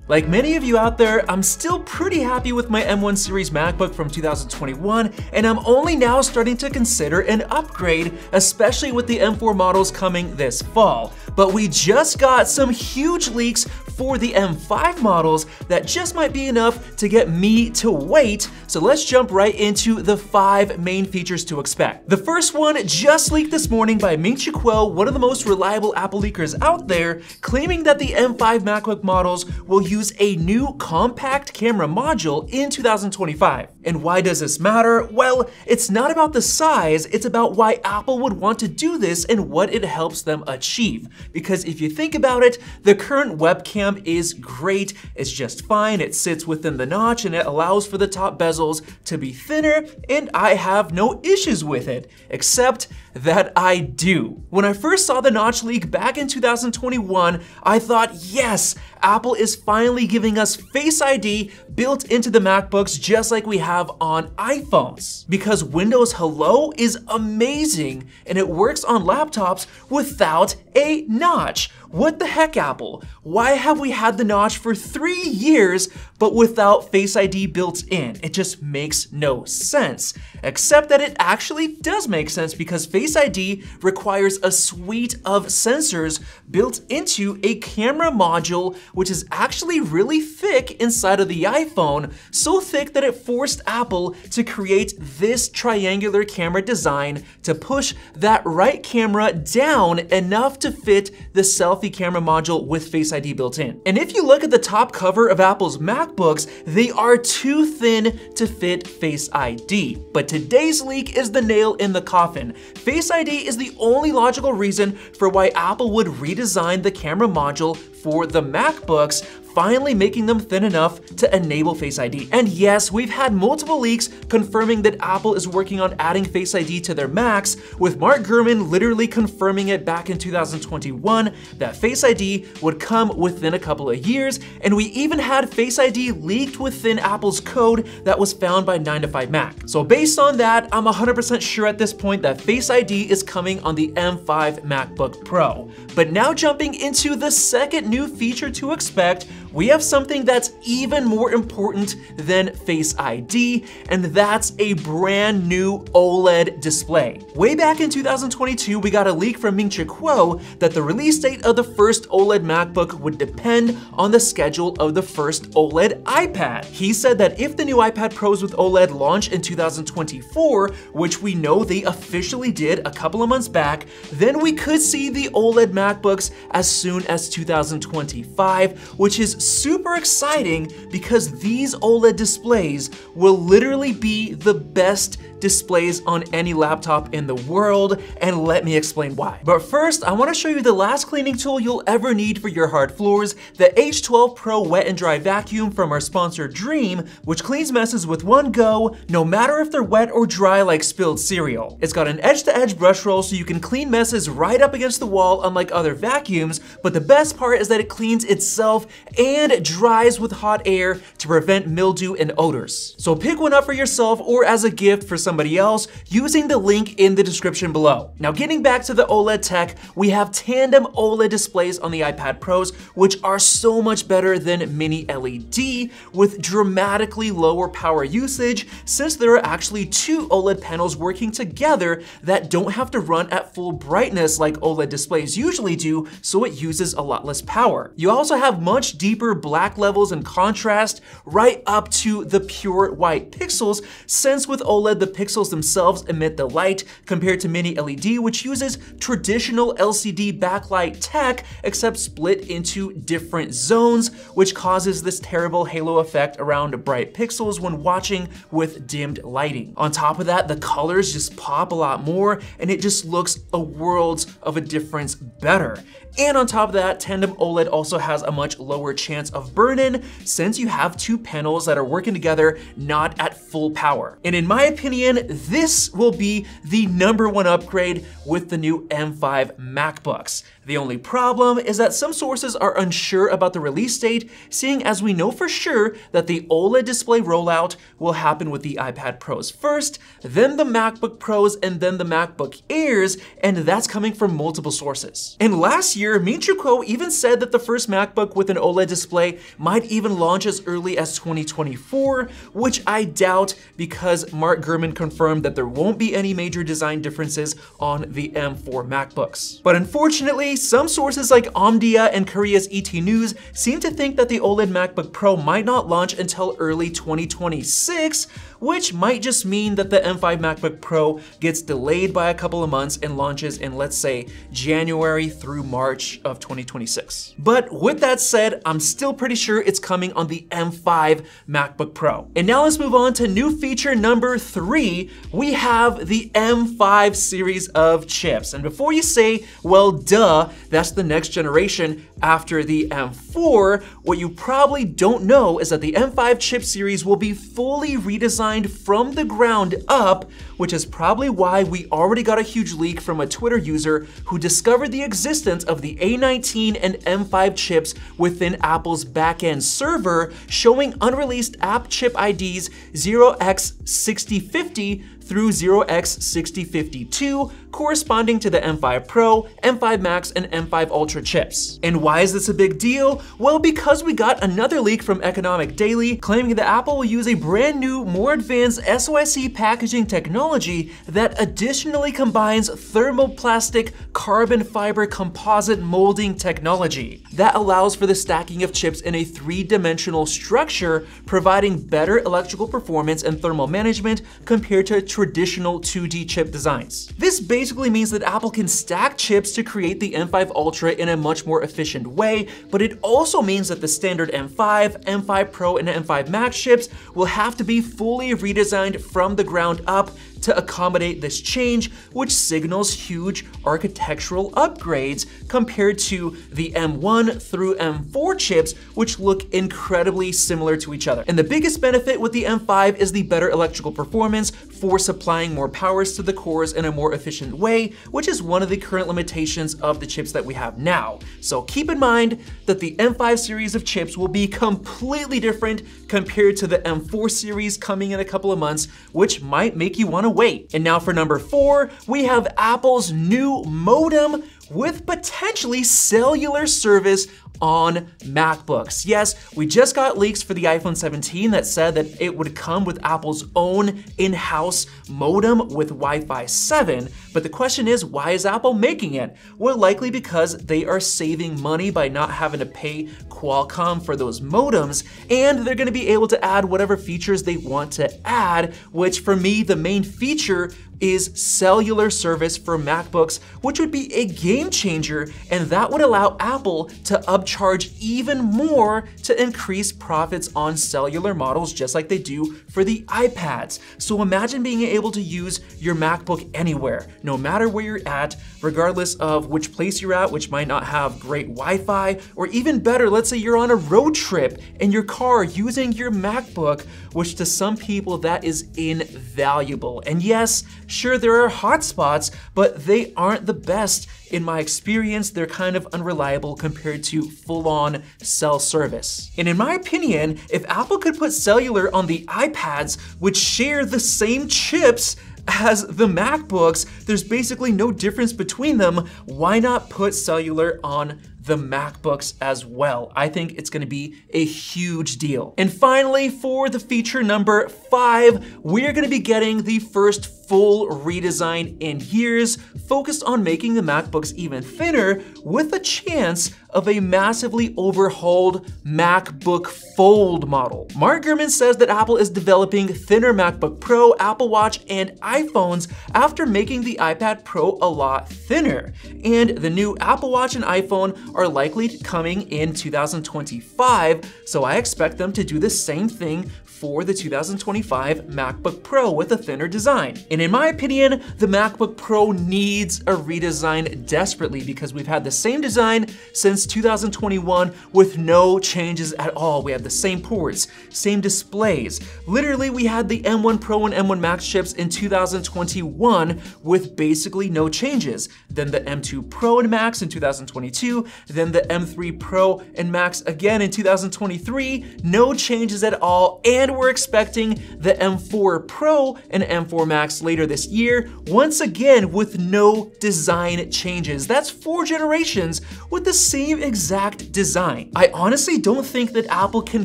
Like many of you out there, I'm still pretty happy with my M1 series MacBook from 2021, and I'm only now starting to consider an upgrade, especially with the M4 models coming this fall. But we just got some huge leaks for the M5 models that just might be enough to get me to wait, so let's jump right into the 5 main features to expect. The first one just leaked this morning by Ming-Chi Kuo, one of the most reliable Apple leakers out there, claiming that the M5 MacBook models will use a new compact camera module in 2025. And why does this matter? Well, it's not about the size, it's about why Apple would want to do this and what it helps them achieve. Because if you think about it, the current webcam is great, it's just fine, it sits within the notch and it allows for the top bezels to be thinner, and I have no issues with it, except that I do. When I first saw the notch leak back in 2021, I thought, yes, Apple is finally giving us Face ID built into the MacBooks just like we have on iPhones. Because Windows Hello is amazing and it works on laptops without a notch. What the heck, Apple? Why have we had the notch for 3 years but without Face ID built in? It just makes no sense. Except that it actually does make sense because Face ID requires a suite of sensors built into a camera module, which is actually really thick inside of the iPhone, so thick that it forced Apple to create this triangular camera design to push that right camera down enough to fit the selfie camera module with Face ID built in. And if you look at the top cover of Apple's MacBooks, they are too thin to fit Face ID. But today's leak is the nail in the coffin. Face ID is the only logical reason for why Apple would redesign the camera module for the MacBooks, finally making them thin enough to enable Face ID. And yes, we've had multiple leaks confirming that Apple is working on adding Face ID to their Macs, with Mark Gurman literally confirming it back in 2021 that Face ID would come within a couple of years, and we even had Face ID leaked within Apple's code that was found by 9to5Mac. So based on that, I'm 100% sure at this point that Face ID is coming on the M5 MacBook Pro. But now jumping into the second new feature to expect, we have something that's even more important than Face ID, and that's a brand new OLED display. Way back in 2022, we got a leak from Ming-Chi Kuo that the release date of the first OLED MacBook would depend on the schedule of the first OLED iPad. He said that if the new iPad Pros with OLED launch in 2024, which we know they officially did a couple of months back, then we could see the OLED MacBooks as soon as 2025, which is super exciting because these OLED displays will literally be the best displays on any laptop in the world, and let me explain why. But first, I want to show you the last cleaning tool you'll ever need for your hard floors, the H12 Pro Wet and Dry Vacuum from our sponsor Dreame, which cleans messes with one go, no matter if they're wet or dry like spilled cereal. It's got an edge-to-edge brush roll so you can clean messes right up against the wall unlike other vacuums, but the best part is that it cleans itself and dries with hot air to prevent mildew and odors. So pick one up for yourself or as a gift for somebody else using the link in the description below. Now getting back to the OLED tech, we have tandem OLED displays on the iPad Pros, which are so much better than mini LED with dramatically lower power usage, since there are actually 2 OLED panels working together that don't have to run at full brightness like OLED displays usually do, so it uses a lot less power. You also have much deeper black levels and contrast right up to the pure white pixels, since with OLED the pixels themselves emit the light compared to mini LED, which uses traditional LCD backlight tech except split into different zones, which causes this terrible halo effect around bright pixels when watching with dimmed lighting. On top of that, the colors just pop a lot more and it just looks a world of a difference better. And on top of that, tandem OLED also has a much lower chance of burn-in since you have 2 panels that are working together not at full power. And in my opinion, and this will be the #1 upgrade with the new M5 MacBooks. The only problem is that some sources are unsure about the release date, seeing as we know for sure that the OLED display rollout will happen with the iPad Pros first, then the MacBook Pros, and then the MacBook Airs, and that's coming from multiple sources. And last year, Minchukuo even said that the first MacBook with an OLED display might even launch as early as 2024, which I doubt because Mark Gurman confirmed that there won't be any major design differences on the M4 MacBooks. But unfortunately, some sources like Omdia and Korea's ET News seem to think that the OLED MacBook Pro might not launch until early 2026, which might just mean that the M5 MacBook Pro gets delayed by a couple of months and launches in, let's say, January through March of 2026. But with that said, I'm still pretty sure it's coming on the M5 MacBook Pro. And now let's move on to new feature number 3. We have the M5 series of chips. And before you say, well, duh, that's the next generation after the M4, what you probably don't know is that the M5 chip series will be fully redesigned from the ground up, which is probably why we already got a huge leak from a Twitter user who discovered the existence of the A19 and M5 chips within Apple's backend server, showing unreleased app chip IDs 0x6050 through 0x6052, corresponding to the M5 Pro, M5 Max, and M5 Ultra chips. And why is this a big deal? Well, because we got another leak from Economic Daily claiming that Apple will use a brand new, more advanced SOIC packaging technology that additionally combines thermoplastic carbon fiber composite molding technology that allows for the stacking of chips in a 3-dimensional structure, providing better electrical performance and thermal management compared to traditional 2D chip designs. This basically means that Apple can stack chips to create the M5 Ultra in a much more efficient way, but it also means that the standard M5, M5 Pro, and M5 Max chips will have to be fully redesigned from the ground up to accommodate this change, which signals huge architectural upgrades compared to the M1 through M4 chips, which look incredibly similar to each other. And the biggest benefit with the M5 is the better electrical performance for supplying more powers to the cores in a more efficient way, which is one of the current limitations of the chips that we have now. So keep in mind that the M5 series of chips will be completely different compared to the M4 series coming in a couple of months, which might make you want to wait. And now for number 4, we have Apple's new modem with potentially cellular service on MacBooks. Yes, we just got leaks for the iPhone 17 that said that it would come with Apple's own in-house modem with Wi-Fi 7, but the question is, why is Apple making it? Well, likely because they are saving money by not having to pay Qualcomm for those modems, and they're gonna be able to add whatever features they want to add, which for me, the main feature is cellular service for MacBooks, which would be a game changer, and that would allow Apple to upcharge even more to increase profits on cellular models just like they do for the iPads. So imagine being able to use your MacBook anywhere, no matter where you're at, regardless of which place you're at, which might not have great Wi-Fi, or even better, let's say you're on a road trip in your car using your MacBook, which to some people that is invaluable. And yes, sure, there are hotspots, but they aren't the best. In my experience, they're kind of unreliable compared to full-on cell service. And in my opinion, if Apple could put cellular on the iPads, which share the same chips as the MacBooks, there's basically no difference between them. Why not put cellular on the MacBooks as well? I think it's gonna be a huge deal. And finally, for the feature number 5, we're gonna be getting the first full redesign in years, focused on making the MacBooks even thinner with a chance of a massively overhauled MacBook Fold model. Mark Gurman says that Apple is developing thinner MacBook Pro, Apple Watch, and iPhones after making the iPad Pro a lot thinner. And the new Apple Watch and iPhone are likely coming in 2025, so I expect them to do the same thing for the 2025 MacBook Pro with a thinner design. And in my opinion, the MacBook Pro needs a redesign desperately because we've had the same design since 2021 with no changes at all. We have the same ports, same displays. Literally, we had the M1 Pro and M1 Max chips in 2021 with basically no changes. Then the M2 Pro and Max in 2022, then the M3 Pro and Max again in 2023, no changes at all, and we're expecting the M4 Pro and M4 Max later this year, once again with no design changes. That's 4 generations with the same exact design. I honestly don't think that Apple can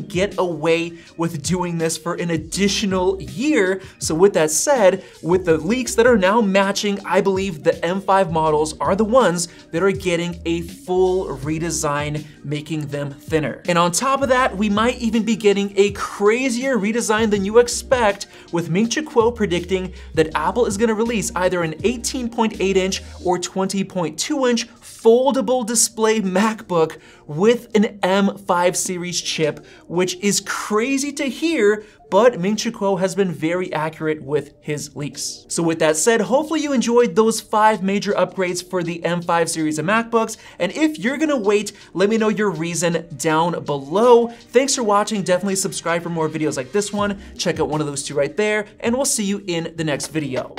get away with doing this for an additional year. So with that said, with the leaks that are now matching, I believe the M5 models are the ones that are getting a full redesign, making them thinner. And on top of that, we might even be getting a crazier redesign than you expect, with Ming-Chi Kuo predicting that Apple is gonna release either an 18.8-inch or 20.2-inch foldable display MacBook with an M5 series chip, which is crazy to hear, but Ming-Chi Kuo has been very accurate with his leaks. So with that said, hopefully you enjoyed those 5 major upgrades for the M5 series of MacBooks, and if you're gonna wait, let me know your reason down below. Thanks for watching, definitely subscribe for more videos like this one, check out one of those 2 right there, and we'll see you in the next video.